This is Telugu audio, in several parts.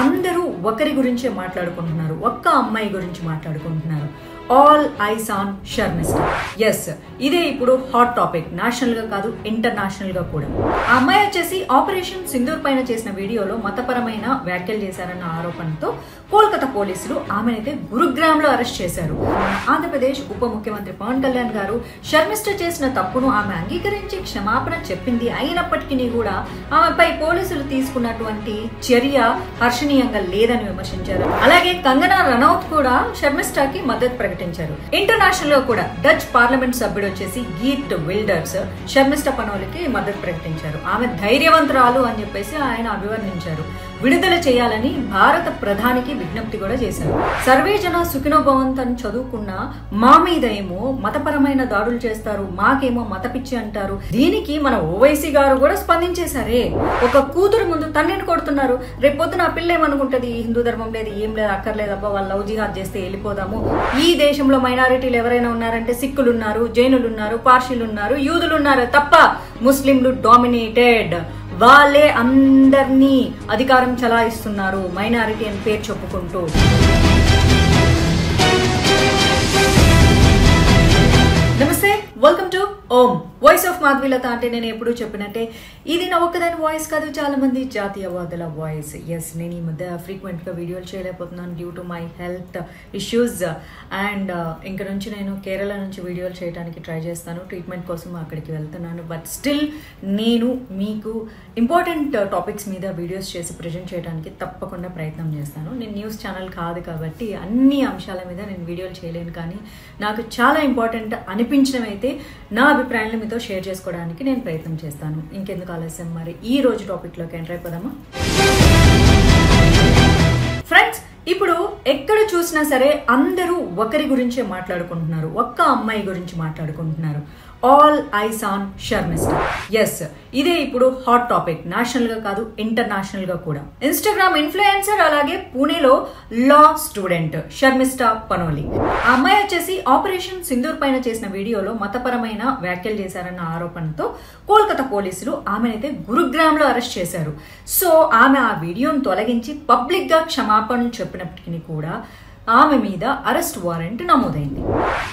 అందరూ ఒకరి గురించే మాట్లాడుకుంటున్నారు, ఒక్క అమ్మాయి గురించి మాట్లాడుకుంటున్నారు. All eyes on Sharmistha. Yes, ఇదే ఇప్పుడు హాట్ టాపిక్, నేషనల్ గా కాదు ఇంటర్నేషనల్ గా కూడా. ఆ అమ్మాయి వచ్చేసి ఆపరేషన్ సింధూర్ పైన చేసిన వీడియోలో మతపరమైన వ్యాఖ్యలు చేశారన్న ఆరోపణతో కోల్కతా పోలీసులు ఆమెనైతే గురుగ్రామ్ లో అరెస్ట్ చేశారు. ఆంధ్రప్రదేశ్ ఉప ముఖ్యమంత్రి పవన్ కళ్యాణ్ గారు షర్మిష్ట చేసిన తప్పును ఆమె అంగీకరించి క్షమాపణ చెప్పింది. అయినప్పటికీ కూడా ఆమెపై పోలీసులు తీసుకున్నటువంటి చర్య హర్షణీయంగా లేదని విమర్శించారు. అలాగే కంగనా రనౌత్ కూడా షర్మిష్టాకి మద్దతు ప్రకటించారు. ఇంటర్నేషనల్ లో కూడా డచ్ పార్లమెంట్ సభ్యుడు వచ్చేసి గీట్ విల్డర్స్ షర్మిష్ట పనోలికి మద్దతు ప్రకటించారు. ఆమె ధైర్యవంతురాలు అని చెప్పేసి ఆయన అభివర్ణించారు. విడుదల చేయాలని భారత ప్రధానికి విజ్ఞప్తి కూడా చేశారు. సర్వే జన సుఖినో భవంతు అని చదువుకున్న మా మీద ఏమో మతపరమైన దాడులు చేస్తారు, మాకేమో మత పిచ్చి అంటారు. దీనికి మన ఓవైసీ గారు కూడా స్పందించేశారే. ఒక కూతురు ముందు తండ్రిని కొడుతున్నారు, రేపొద్దున ఆ పిల్ల ఏమనుకుంటది, హిందూ ధర్మం లేదు ఏం లేదు అక్కర్లేదు అబ్బా వాళ్ళు లవ్ జిహాద్ చేస్తే వెళ్ళిపోదాము. ఈ దేశంలో మైనారిటీలు ఎవరైనా ఉన్నారంటే సిక్కులు ఉన్నారు, జైనులు ఉన్నారు, పార్షీలు ఉన్నారు, యూదులు ఉన్నారు తప్ప ముస్లింలు డామినేటెడ్. వాళ్ళే అందరినీ అధికారం చలాయిస్తున్నారు మైనారిటీ అని పేరు చెప్పుకుంటూ. నమస్తే, welcome to Om voice of Madhavilatha. అంటే నేను ఎప్పుడూ చెప్పినట్టే ఇది నా ఒక్కదాని వాయిస్ కాదు, చాలా మంది జాతీయవాదుల వాయిస్. ఎస్, నేను ఈ మధ్య ఫ్రీక్వెంట్ గా వీడియోలు చేయలేకపోతున్నాను due to my health issues. And ఇంక నుంచి నేను కేరళ నుంచి వీడియోలు చేయడానికి ట్రై చేస్తాను, ట్రీట్మెంట్ కోసం అక్కడికి వెళ్తున్నాను. బట్ స్టిల్ నేను మీకు ఇంపార్టెంట్ టాపిక్స్ మీద వీడియోస్ చేసి ప్రజెంట్ చేయడానికి తప్పకుండా ప్రయత్నం చేస్తాను. నేను న్యూస్ ఛానల్ కాదు కాబట్టి అన్ని అంశాల మీద నేను వీడియోలు చేయలేను, కానీ నాకు చాలా ఇంపార్టెంట్ అనిపించడం అయితే నా అభిప్రాయాలను మీతో షేర్ చేసుకోవడానికి నేను ప్రయత్నం చేస్తాను. ఇంకెందుకు ఆలస్యం, మరి ఈ రోజు టాపిక్ లోకి ఎంటర్ అయిపోదామా? ఫ్రెండ్స్, ఇప్పుడు ఎక్కడ చూసినా సరే అందరూ ఒకరి గురించే మాట్లాడుకుంటున్నారు, ఒక్క అమ్మాయి గురించి మాట్లాడుకుంటున్నారు. All eyes on Sharmishtha. Yes, ఇదే ఇప్పుడు హాట్ టాపిక్, నేషనల్ గా కాదు ఇంటర్నేషనల్ గా కూడా. ఇన్స్టాగ్రామ్ ఇన్ఫ్లుయెన్సర్ అలాగే పూణేలో లా స్టూడెంట్ షర్మిష్టా పనోలి. ఆ అమ్మాయి వచ్చేసి ఆపరేషన్ సింధూర్ పైన చేసిన వీడియోలో మతపరమైన వ్యాఖ్యలు చేశారన్న ఆరోపణతో కోల్కతా పోలీసులు ఆమెనైతే గురుగ్రామ్ లో అరెస్ట్ చేశారు. సో ఆమె ఆ వీడియోను తొలగించి పబ్లిక్ గా క్షమాపణలు చెప్పినప్పటికీ కూడా ఆమె మీద అరెస్ట్ వారెంట్ నమోదైంది.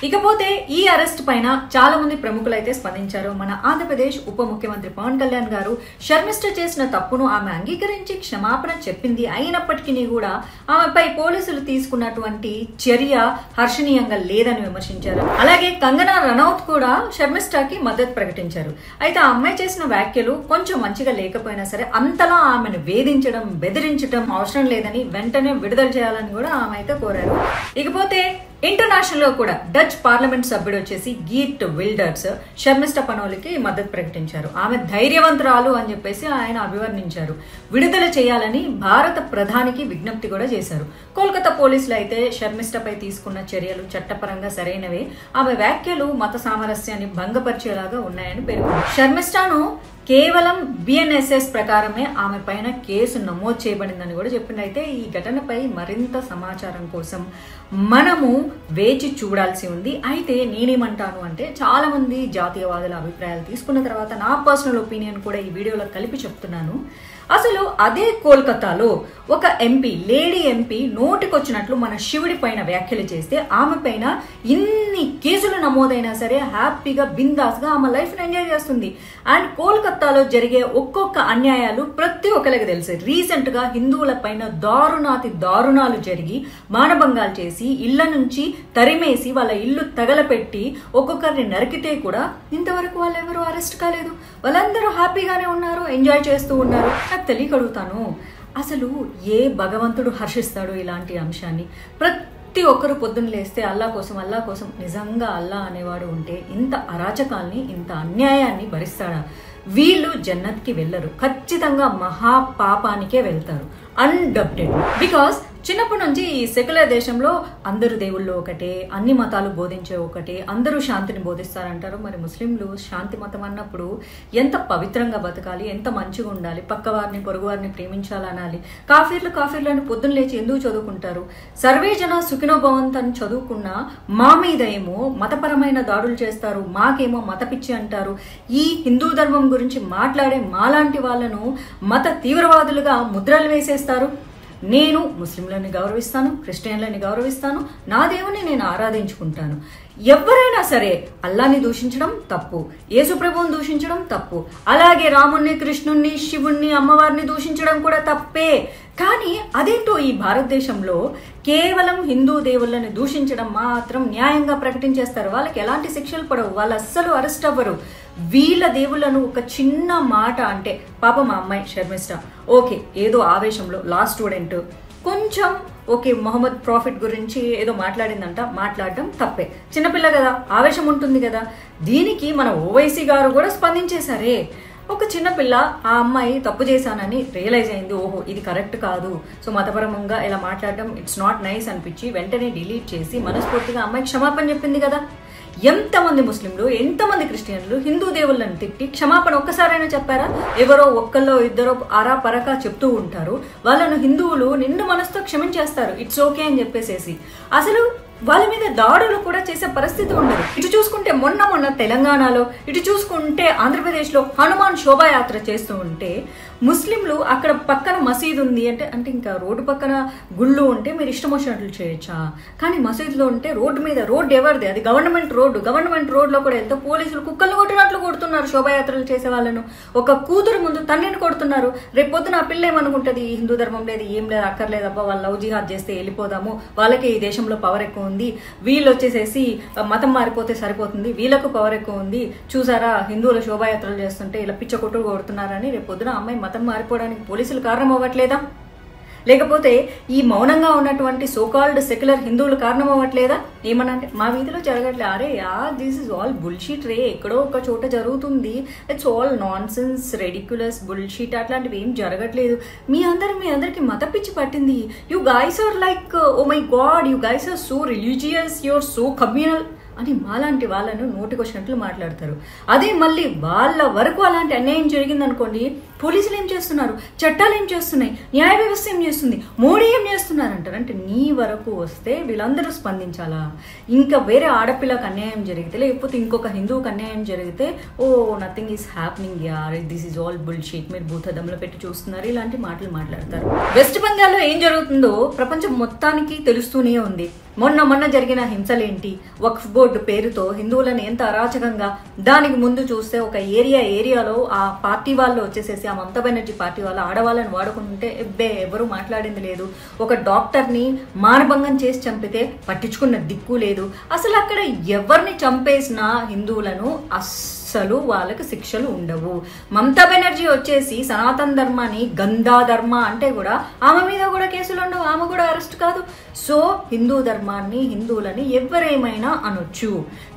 ఇకపోతే ఈ అరెస్ట్ పైన చాలా మంది ప్రముఖులు అయితే స్పందించారు. మన ఆంధ్రప్రదేశ్ ఉప ముఖ్యమంత్రి పవన్ కళ్యాణ్ గారు షర్మిష్ట చేసిన తప్పును ఆమె అంగీకరించి క్షమాపణ చెప్పింది. అయినప్పటికీ కూడా ఆమెపై పోలీసులు తీసుకున్నటువంటి చర్య హర్షణీయంగా లేదని విమర్శించారు. అలాగే కంగనా రనౌత్ కూడా షర్మిష్టాకి మద్దతు ప్రకటించారు. అయితే ఆ అమ్మాయి చేసిన వ్యాఖ్యలు కొంచెం మంచిగా లేకపోయినా సరే అంతలా ఆమెను వేధించడం, బెదిరించడం అవసరం లేదని వెంటనే విడుదల చేయాలని కూడా ఆమె అయితే కోరారు. ఇకపోతే ఇంటర్నేషనల్ లో కూడా డచ్ పార్లమెంట్ సభ్యుడు వచ్చేసి గీట్ విల్డర్స్ షర్మిష్ట పనోలికి మద్దతు ప్రకటించారు. ఆమె ధైర్యవంతురాలు అని చెప్పేసి ఆయన అభివర్ణించారు. విడుదల చేయాలని భారత ప్రధానికి విజ్ఞప్తి కూడా చేశారు. కోల్కతా పోలీసులు అయితే షర్మిష్టపై తీసుకున్న చర్యలు చట్టపరంగా సరైనవే, ఆమె వ్యాఖ్యలు మత సామరస్యాన్ని భంగపరిచేలాగా ఉన్నాయని పేర్కొన్నారు. షర్మిష్టాను కేవలం బిఎన్ఎస్ఎస్ ప్రకారమే ఆమె పైన కేసు నమోదు చేయబడిందని కూడా చెప్పింది. అయితే ఈ ఘటనపై మరింత సమాచారం కోసం మనము వేచి చూడాల్సి ఉంది. అయితే నేనేమంటాను అంటే చాలా మంది జాతీయవాదుల అభిప్రాయాలు తీసుకున్న తర్వాత నా పర్సనల్ ఒపీనియన్ కూడా ఈ వీడియోలో కలిపి చెప్తున్నాను. అసలు అదే కోల్కతాలో ఒక ఎంపీ, లేడీ ఎంపీ నోటికొచ్చినట్లు మన శివుడి పైన వ్యాఖ్యలు చేస్తే ఆమె పైన ఇన్ని కేసులు నమోదైనా సరే హ్యాపీగా బిందాస్గా ఆమె లైఫ్ని ఎంజాయ్ చేస్తుంది. అండ్ కోల్కతాలో జరిగే ఒక్కొక్క అన్యాయాలు ప్రతి ఒక్కరికి తెలుసు. రీసెంట్ గా హిందువుల పైన దారుణాతి దారుణాలు జరిగి మానభంగాలు చేసి ఇళ్ల నుంచి తరిమేసి వాళ్ళ ఇల్లు తగలపెట్టి ఒక్కొక్కరిని నరికితే కూడా ఇంతవరకు వాళ్ళు ఎవరు అరెస్ట్ కాలేదు. వాళ్ళందరూ హ్యాపీగానే ఉన్నారు, ఎంజాయ్ చేస్తూ ఉన్నారు. నాకు తెలియకడుగుతాను, అసలు ఏ భగవంతుడు హర్షిస్తాడు ఇలాంటి అంశాన్ని? ప్రతి ఒక్కరు పొద్దున్న లేస్తే అల్లా కోసం నిజంగా అల్లా అనేవాడు ఉంటే ఇంత అరాచకాల్ని, ఇంత అన్యాయాన్ని భరిస్తాడా? వీళ్ళు జన్నత్కి వెళ్ళరు, ఖచ్చితంగా మహాపాపానికే వెళ్తారు అన్డబ్టెడ్. బికాస్ చిన్నప్పటి నుంచి ఈ సెక్యులర్ దేశంలో అందరు దేవుళ్ళు ఒకటే, అన్ని మతాలు బోధించే ఒకటే, అందరూ శాంతిని బోధిస్తారంటారు. మరి ముస్లింలు శాంతి మతం అన్నప్పుడు ఎంత పవిత్రంగా బతకాలి, ఎంత మంచిగా ఉండాలి, పక్కవారిని పొరుగువారిని ప్రేమించాలనాలి. కాఫీర్లను పొద్దున్న లేచి ఎందుకు చదువుకుంటారు? సర్వే జన సుఖినో భవంతు అని చదువుకున్న మా మీద ఏమో మతపరమైన దాడులు చేస్తారు, మాకేమో మత పిచ్చి అంటారు. ఈ హిందూ ధర్మం గురించి మాట్లాడే మాలాంటి వాళ్ళను మత తీవ్రవాదులుగా ముద్రలు వేసేస్తారు. నేను ముస్లింలని గౌరవిస్తాను, క్రిస్టియన్లని గౌరవిస్తాను, నా దేవుని నేను ఆరాధించుకుంటాను. ఎవరైనా సరే అల్లాని దూషించడం తప్పు, యేసుప్రభువుని దూషించడం తప్పు, అలాగే రాముణ్ణి, కృష్ణుణ్ణి, శివుణ్ణి, అమ్మవారిని దూషించడం కూడా తప్పే. కానీ అదేంటో ఈ భారతదేశంలో కేవలం హిందూ దేవుళ్ళని దూషించడం మాత్రం న్యాయంగా ప్రకటించేస్తారు. వాళ్ళకి ఎలాంటి శిక్షలు పడవు, వాళ్ళు అస్సలు అరెస్ట్ అవ్వరు. వీళ్ళ దేవుళ్ళను ఒక చిన్న మాట అంటే, పాపం మా అమ్మాయి షర్మిష్ఠ ఓకే ఏదో ఆవేశంలో లా స్టూడెంట్ కొంచెం ఓకే మొహమ్మద్ ప్రాఫిట్ గురించి ఏదో మాట్లాడిందంట, మాట్లాడడం తప్పే, చిన్నపిల్ల కదా, ఆవేశం ఉంటుంది కదా. దీనికి మన ఓవైసీ గారు కూడా స్పందించేశారే. ఒక చిన్నపిల్ల ఆ అమ్మాయి తప్పు చేశానని రియలైజ్ అయింది, ఓహో ఇది కరెక్ట్ కాదు, సో మతపరంగా ఇలా మాట్లాడడం ఇట్స్ నాట్ నైస్ అనిపించి వెంటనే డిలీట్ చేసి మనస్ఫూర్తిగా అమ్మాయి క్షమాపణ చెప్పింది కదా. ఎంతమంది ముస్లింలు, ఎంతమంది క్రిస్టియన్లు హిందూ దేవుళ్ళని తిట్టి క్షమాపణ ఒక్కసారైనా చెప్పారా? ఎవరో ఒక్కళ్ళో ఇద్దరో అరా పరకా చెప్తూ ఉంటారు, వాళ్ళను హిందువులు నిండు మనసుతో క్షమించేస్తారు, ఇట్స్ ఓకే అని చెప్పేసేసి. అసలు వాళ్ళ మీద దాడులు కూడా చేసే పరిస్థితి ఉండదు. ఇటు చూసుకుంటే మొన్న తెలంగాణలో, ఇటు చూసుకుంటే ఆంధ్రప్రదేశ్లో హనుమాన్ శోభాయాత్ర చేస్తూ ఉంటే ముస్లింలు అక్కడ పక్కన మసీదు ఉంది అంటే ఇంకా రోడ్డు పక్కన గుళ్ళు ఉంటే మీరు ఇష్టం వచ్చినట్లు చేయొచ్చా? కానీ మసీదులో ఉంటే రోడ్డు మీద, రోడ్డు ఎవరిది? అది గవర్నమెంట్ రోడ్డు. గవర్నమెంట్ రోడ్లో కూడా వెళ్తే పోలీసులు కుక్కలు కొట్టినట్లు కొడుతున్నారు శోభాయాత్రలు చేసే వాళ్ళను. ఒక కూతురు ముందు తండ్రిని కొడుతున్నారు. రేపు పొద్దున ఆ పిల్ల ఏమనుకుంటుంది, హిందూ ధర్మం లేదు, ఏం లేదు, అక్కర్లేదు, అబ్బా వాళ్ళు లవ్ జిహాద్ చేస్తే వెళ్ళిపోదాము, వాళ్ళకి ఈ దేశంలో పవర్ ఎక్కువ ఉంది, వీళ్ళు వచ్చేసేసి మతం మారిపోతే సరిపోతుంది, వీళ్ళకు పవర్ ఎక్కువ ఉంది, చూసారా హిందువుల శోభాయాత్రలు చేస్తుంటే ఇలా పిచ్చ కొట్టుడు కొడుతున్నారని రేపు పొద్దున అమ్మాయి మతం మారిపోవడానికి పోలీసులు కారణం అవ్వట్లేదా? లేకపోతే ఈ మౌనంగా ఉన్నటువంటి సోకాల్డ్ సెక్యులర్ హిందువులు కారణం అవ్వట్లేదా? ఏమన్నా అంటే మా వీధిలో జరగట్లే, అరే దిస్ ఇస్ ఆల్ బుల్షీట్ రే, ఎక్కడో ఒక చోట జరుగుతుంది, it's all nonsense ridiculous bullshit, అట్లాంటివి ఏం జరగట్లేదు, మీ అందరికి మత పిచ్చి పట్టింది, you guys are like oh my god, you guys are so religious, you are so communal అని మాలాంటి వాళ్ళను నోటికొచ్చినట్లు మాట్లాడతారు. అదే మళ్ళీ వాళ్ళ వరకు అలాంటి అన్యాయం జరిగిందనుకోండి, పోలీసులు ఏం చేస్తున్నారు, చట్టాలు ఏం చేస్తున్నాయి, న్యాయ వ్యవస్థ ఏం చేస్తుంది, మోడీ ఏం చేస్తున్నారు అంటారు. అంటే నీ వరకు వస్తే వీళ్ళందరూ స్పందించాలా? ఇంకా వేరే ఆడపిల్లకు అన్యాయం జరిగితే, లేకపోతే ఇంకొక హిందువుకి అన్యాయం జరిగితే, ఓ నథింగ్ ఈస్ హ్యాపెనింగ్ యార్, దిస్ ఈజ్ ఆల్ బుల్షీట్, మీరు భూతద్దంలో పెట్టి చూస్తున్నారు, ఇలాంటి మాటలు మాట్లాడతారు. వెస్ట్ బెంగాల్లో ఏం జరుగుతుందో ప్రపంచం మొత్తానికి తెలుస్తూనే ఉంది. మొన్న జరిగిన హింసలేంటి, వక్ఫ్ బోర్డు పేరుతో హిందువులను ఎంత అరాచకంగా, దానికి ముందు చూస్తే ఒక ఏరియాలో ఆ పార్టీ వాళ్ళు వచ్చేసేసి, ఆ మమతా బెనర్జీ పార్టీ వాళ్ళు ఆడవాళ్ళని వాడుకుంటుంటే ఎవరు మాట్లాడింది లేదు. ఒక డాక్టర్ని మానభంగం చేసి చంపితే పట్టించుకున్న దిక్కు లేదు. అసలు అక్కడ ఎవరిని చంపేసినా హిందువులను అస్సలు వాళ్ళకి శిక్షలు ఉండవు. మమతా బెనర్జీ వచ్చేసి సనాతన ధర్మాన్ని గందా ధర్మ అంటే కూడా ఆమె మీద కూడా కేసులు ఉండవు, ఆమె కూడా అరెస్ట్ కాదు. సో హిందూ ధర్మాన్ని, హిందువులని ఎవరేమైనా అనొచ్చు,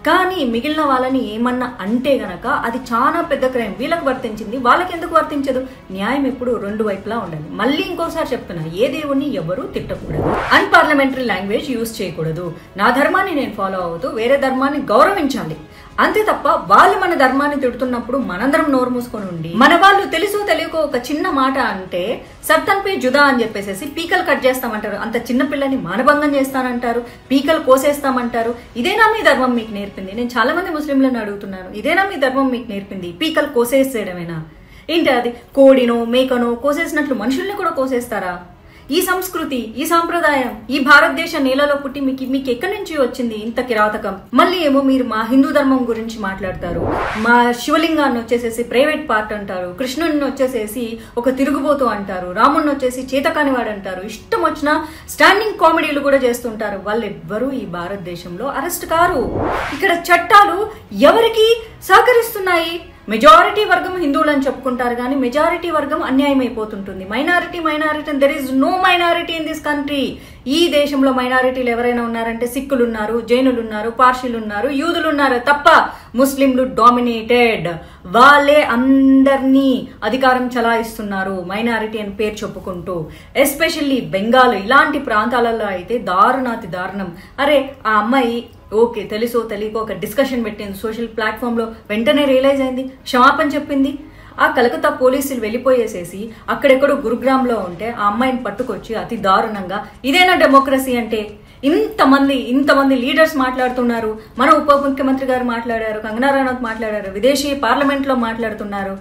కానీ మిగిలిన వాళ్ళని ఏమన్నా అంటే గనక అది చాలా పెద్ద క్రైమ్. వీళ్ళకి వర్తించింది, వాళ్ళకి ఎందుకు వర్తించదు? న్యాయం ఎప్పుడు రెండు వైపులా ఉండాలి. మళ్ళీ ఇంకోసారి చెప్తున్నా, ఏ దేవుణ్ణి ఎవరు తిట్టకూడదు, అన్పార్లమెంటరీ లాంగ్వేజ్ యూజ్ చేయకూడదు. నా ధర్మాన్ని నేను ఫాలో అవుతూ వేరే ధర్మాన్ని గౌరవించాలి, అంతే తప్ప వాళ్ళు మన ధర్మాన్ని తిడుతున్నప్పుడు మనందరం నోరు మూసుకొని ఉండి, మన వాళ్ళు తెలుసో తెలియకో ఒక చిన్న మాట అంటే సర్తన్ పే జుదా అని చెప్పేసి పీకలు కట్ చేస్తామంటారు. అంత చిన్న పిల్లని మానభంగం చేస్తానంటారు, పీకలు కోసేస్తామంటారు. ఇదేనా మీ ధర్మం మీకు నేర్పింది? నేను చాలా మంది ముస్లింలను అడుగుతున్నాను, ఇదేనా మీ ధర్మం మీకు నేర్పింది? పీకలు కోసేసేయడమేనా? ఏంటి అది? కోడినో మేకనో కోసేసినట్లు మనుషుల్ని కూడా కోసేస్తారా? ఈ సంస్కృతి, ఈ సాంప్రదాయం ఈ భారతదేశ నేలలో పుట్టి మీకు ఎక్కడి నుంచి వచ్చింది ఇంత కిరాతకం? మళ్ళీ ఏమో మీరు మా హిందూ ధర్మం గురించి మాట్లాడతారు, మా శివలింగాన్ని వచ్చేసేసి ప్రైవేట్ పార్ట్ అంటారు, కృష్ణుని వచ్చేసేసి ఒక తిరుగుబోతు అంటారు, రాముడిని వచ్చేసి చేతకానివాడు అంటారు, ఇష్టం వచ్చిన స్టాండింగ్ కామెడీలు కూడా చేస్తుంటారు. వాళ్ళు ఎవ్వరూ ఈ భారతదేశంలో అరెస్ట్ కారు. ఇక్కడ చట్టాలు ఎవరికి సహకరిస్తున్నాయి? మెజారిటీ వర్గం హిందువులని చెప్పుకుంటారు కానీ మెజారిటీ వర్గం అన్యాయం అయిపోతుంటుంది. Minority there is no minority in this country. ఈ దేశంలో మైనారిటీలు ఎవరైనా ఉన్నారంటే సిక్కులు ఉన్నారు, జైనులు ఉన్నారు, పార్షీలు ఉన్నారు, యూదులు ఉన్నారు తప్ప ముస్లింలు డామినేటెడ్. వాళ్ళే అందరినీ అధికారం చలాయిస్తున్నారు మైనారిటీ అని పేరు చెప్పుకుంటూ. ఎస్పెషల్లీ బెంగాల్ ఇలాంటి ప్రాంతాలలో అయితే దారుణాతి దారుణం. అరే ఆ అమ్మాయి ఓకే తెలుసో తెలియకో ఒక డిస్కషన్ పెట్టింది సోషల్ ప్లాట్ఫామ్లో, వెంటనే రియలైజ్ అయింది, క్షమాపణ చెప్పింది. ఆ కలకత్తా పోలీసులు వెళ్ళిపోయేసేసి అక్కడెక్కడో గురుగ్రామ్లో ఉంటే ఆ అమ్మాయిని పట్టుకొచ్చి అతి దారుణంగా, ఇదేనా డెమోక్రసీ అంటే? ఇంతమంది లీడర్స్ మాట్లాడుతున్నారు, మన ఉప ముఖ్యమంత్రి గారు మాట్లాడారు, కంగనా రనౌత్ మాట్లాడారు, విదేశీ పార్లమెంట్లో మాట్లాడుతున్నారు.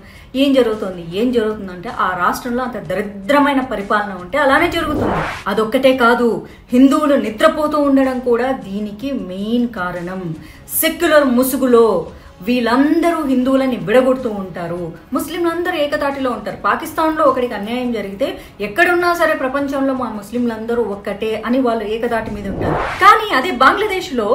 ఏం జరుగుతుందంటే ఆ రాష్ట్రంలో అంత దరిద్రమైన పరిపాలన ఉంటే అలానే జరుగుతుంది. అదొక్కటే కాదు, హిందువులు నిద్రపోతూ ఉండడం కూడా దీనికి మెయిన్ కారణం. సెక్యులర్ ముసుగులో వీళ్ళందరూ హిందువులని విడగొడుతూ ఉంటారు, ముస్లింలందరూ ఏకతాటిలో ఉంటారు. పాకిస్తాన్లో ఒకరికి అన్యాయం జరిగితే ఎక్కడున్నా సరే ప్రపంచంలో మా ముస్లింలందరూ ఒక్కటే అని వాళ్ళు ఏకతాటి మీద ఉంటారు. కానీ అదే బంగ్లాదేశ్లో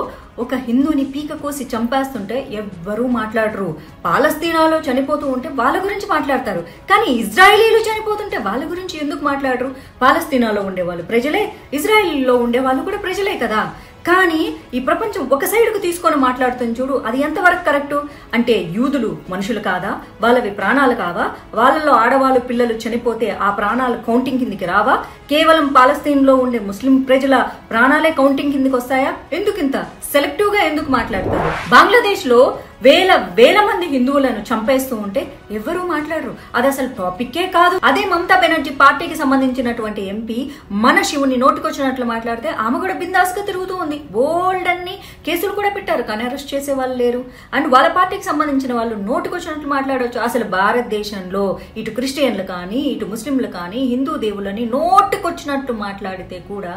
ఒక హిందూని పీక కోసి చంపేస్తుంటే ఎవ్వరూ మాట్లాడరు. పాలస్తీనాలో చనిపోతూ ఉంటే వాళ్ళ గురించి మాట్లాడతారు, కానీ ఇజ్రాయేలీలు చనిపోతుంటే వాళ్ళ గురించి ఎందుకు మాట్లాడరు? పాలస్తీనాలో ఉండేవాళ్ళు ప్రజలే, ఇజ్రాయేలీలో ఉండేవాళ్ళు కూడా ప్రజలే కదా. కానీ ఈ ప్రపంచం ఒక సైడ్కు తీసుకొని మాట్లాడుతుంది చూడు, అది ఎంతవరకు కరెక్టు? అంటే యూదులు మనుషులు కాదా? వాళ్ళవి ప్రాణాలు కావా? వాళ్ళలో ఆడవాళ్ళు పిల్లలు చనిపోతే ఆ ప్రాణాలు కౌంటింగ్ కిందికి రావా? కేవలం పాలస్తీన్లో ఉండే ముస్లిం ప్రజల ప్రాణాలే కౌంటింగ్ కిందికి వస్తాయా? ఎందుకింత సెలెక్టివ్ గా ఎందుకు మాట్లాడతారు? బంగ్లాదేశ్ లో వేల మంది హిందువులను చంపేస్తూ ఉంటే ఎవరూ మాట్లాడరు. అది అసలు టాపిక్కే కాదు. అదే మమతా బెనర్జీ పార్టీకి సంబంధించినటువంటి ఎంపీ మన శివుని నోటికొచ్చినట్లు మాట్లాడితే ఆమె కూడా బిందాస్ గా తిరుగుతూ ఉంది. బోల్డ్ అన్ని కేసులు కూడా పెట్టారు, కానీ అరెస్ట్ చేసే వాళ్ళు లేరు. అండ్ వాళ్ళ పార్టీకి సంబంధించిన వాళ్ళు నోటికొచ్చినట్లు మాట్లాడవచ్చు. అసలు భారతదేశంలో ఇటు క్రిస్టియన్లు కానీ ఇటు ముస్లింలు కానీ హిందూ దేవుళ్ళని నోటికొచ్చినట్టు మాట్లాడితే కూడా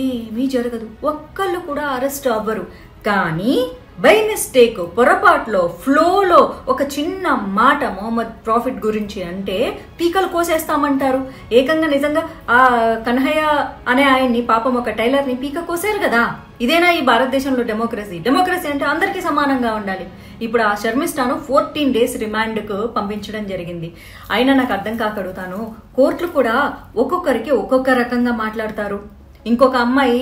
ఏమీ జరగదు, ఒక్కళ్ళు కూడా అరెస్ట్ అవ్వరు. కానీ బై మిస్టేక్, పొరపాట్లో, ఫ్లోలో ఒక చిన్న మాట మొహమ్మద్ ప్రాఫిట్ గురించి అంటే పీకలు కోసేస్తామంటారు. ఏకంగా నిజంగా ఆ కన్హయ్య అనే ఆయన్ని, పాపం ఒక టైలర్ని పీక కోసారు కదా. ఇదేనా ఈ భారతదేశంలో డెమోక్రసీ? డెమోక్రసీ అంటే అందరికీ సమానంగా ఉండాలి. ఇప్పుడు ఆ శర్మిష్ఠను 14 days రిమాండ్కు పంపించడం జరిగింది. అయినా నాకు అర్థం కాక అడుగుతాను, కోర్టులు కూడా ఒక్కొక్కరికి ఒక్కొక్క రకంగా మాట్లాడతారు. ఇంకొక అమ్మాయి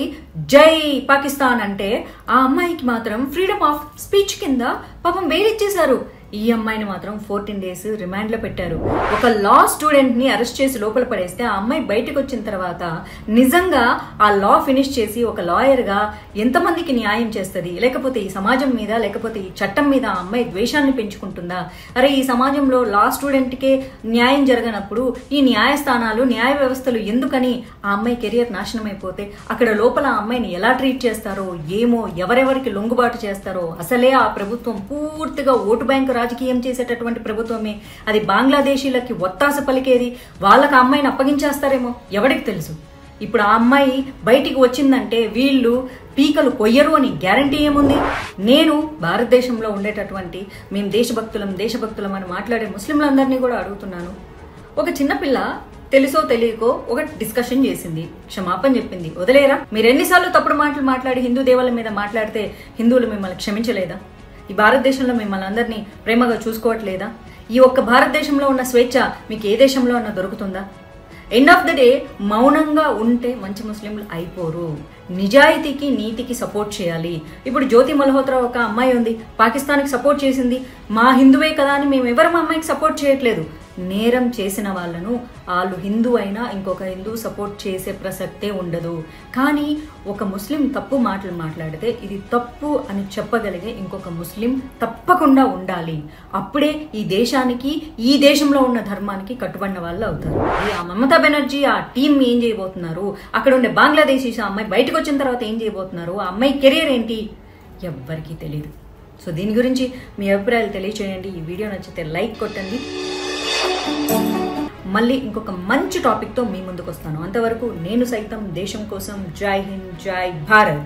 జై పాకిస్తాన్ అంటే ఆ అమ్మాయికి మాత్రం ఫ్రీడమ్ ఆఫ్ స్పీచ్ కింద పాపం బెయిల్ ఇచ్చేశారు. ఈ అమ్మాయిని మాత్రం 14 days రిమాండ్లో పెట్టారు. ఒక లా స్టూడెంట్ని అరెస్ట్ చేసి లోపల పడేస్తే ఆ అమ్మాయి బయటకు వచ్చిన తర్వాత నిజంగా ఆ లా ఫినిష్ చేసి ఒక లాయర్గా ఎంతమందికి న్యాయం చేస్తుంది? లేకపోతే ఈ సమాజం మీద, లేకపోతే ఈ చట్టం మీద ఆ అమ్మాయి ద్వేషాన్ని పెంచుకుంటుందా? అరే ఈ సమాజంలో లా స్టూడెంట్కే న్యాయం జరగనప్పుడు ఈ న్యాయస్థానాలు, న్యాయ వ్యవస్థలు ఎందుకని ఆ అమ్మాయి కెరియర్ నాశనం అయిపోతే అక్కడ లోపల ఆ అమ్మాయిని ఎలా ట్రీట్ చేస్తారో ఏమో, ఎవరెవరికి లొంగుబాటు చేస్తారో. అసలే ఆ ప్రభుత్వం పూర్తిగా ఓటు బ్యాంకు రాజకీయం చేసేటటువంటి ప్రభుత్వమే. అది బంగ్లాదేశీలకి ఒత్తాస పలికేది. వాళ్ళకి ఆ అమ్మాయిని అప్పగించేస్తారేమో, ఎవరికి తెలుసు. ఇప్పుడు ఆ అమ్మాయి బయటికి వచ్చిందంటే వీళ్ళు పీకలు కొయ్యరు అని గ్యారంటీ ఏముంది? నేను భారతదేశంలో ఉండేటటువంటి మేము దేశభక్తులం అని మాట్లాడే ముస్లింలందరినీ కూడా అడుగుతున్నాను. ఒక చిన్నపిల్ల తెలుసో తెలియకో ఒక డిస్కషన్ చేసింది, క్షమాపణ చెప్పింది, వదిలేరా? మీరు ఎన్నిసార్లు తప్పుడు మాటలు మాట్లాడి హిందూ దేవుళ్ళ మీద మాట్లాడితే హిందువులు మిమ్మల్ని క్షమించలేదా? ఈ భారతదేశంలో మిమ్మల్ని అందరినీ ప్రేమగా చూసుకోవట్లేదా? ఈ ఒక్క భారతదేశంలో ఉన్న స్వేచ్ఛ మీకు ఏ దేశంలో అన్నా దొరుకుతుందా? ఎండ్ ఆఫ్ ద డే మౌనంగా ఉంటే మంచి ముస్లింలు అయిపోరు. నిజాయితీకి, నీతికి సపోర్ట్ చేయాలి. ఇప్పుడు జ్యోతి మల్హోత్రా ఒక అమ్మాయి ఉంది, పాకిస్తాన్కి సపోర్ట్ చేసింది. మా హిందువే కదా అని మేము ఎవరు మా అమ్మాయికి సపోర్ట్ చేయట్లేదు. నేరం చేసిన వాళ్ళను వాళ్ళు హిందూ అయినా ఇంకొక హిందూ సపోర్ట్ చేసే ప్రసక్తే ఉండదు. కానీ ఒక ముస్లిం తప్పు మాటలు మాట్లాడితే ఇది తప్పు అని చెప్పగలిగే ఇంకొక ముస్లిం తప్పకుండా ఉండాలి. అప్పుడే ఈ దేశానికి, ఈ దేశంలో ఉన్న ధర్మానికి కట్టుబడిన వాళ్ళు అవుతారు. ఆ మమతా బెనర్జీ ఆ టీం ఏం చేయబోతున్నారు? అక్కడ ఉండే బంగ్లాదేశీ అమ్మాయి బయటకు వచ్చిన తర్వాత ఏం చేయబోతున్నారు? ఆ అమ్మాయి కెరీర్ ఏంటి? ఎవ్వరికీ తెలియదు. సో దీని గురించి మీ అభిప్రాయాలు తెలియచేయండి. ఈ వీడియో నచ్చితే లైక్ కొట్టండి. మళ్ళీ ఇంకొక మంచి టాపిక్తో మీ ముందుకు వస్తాను. అంతవరకు నేను సైతం దేశం కోసం. జై హింద్, జై భారత్.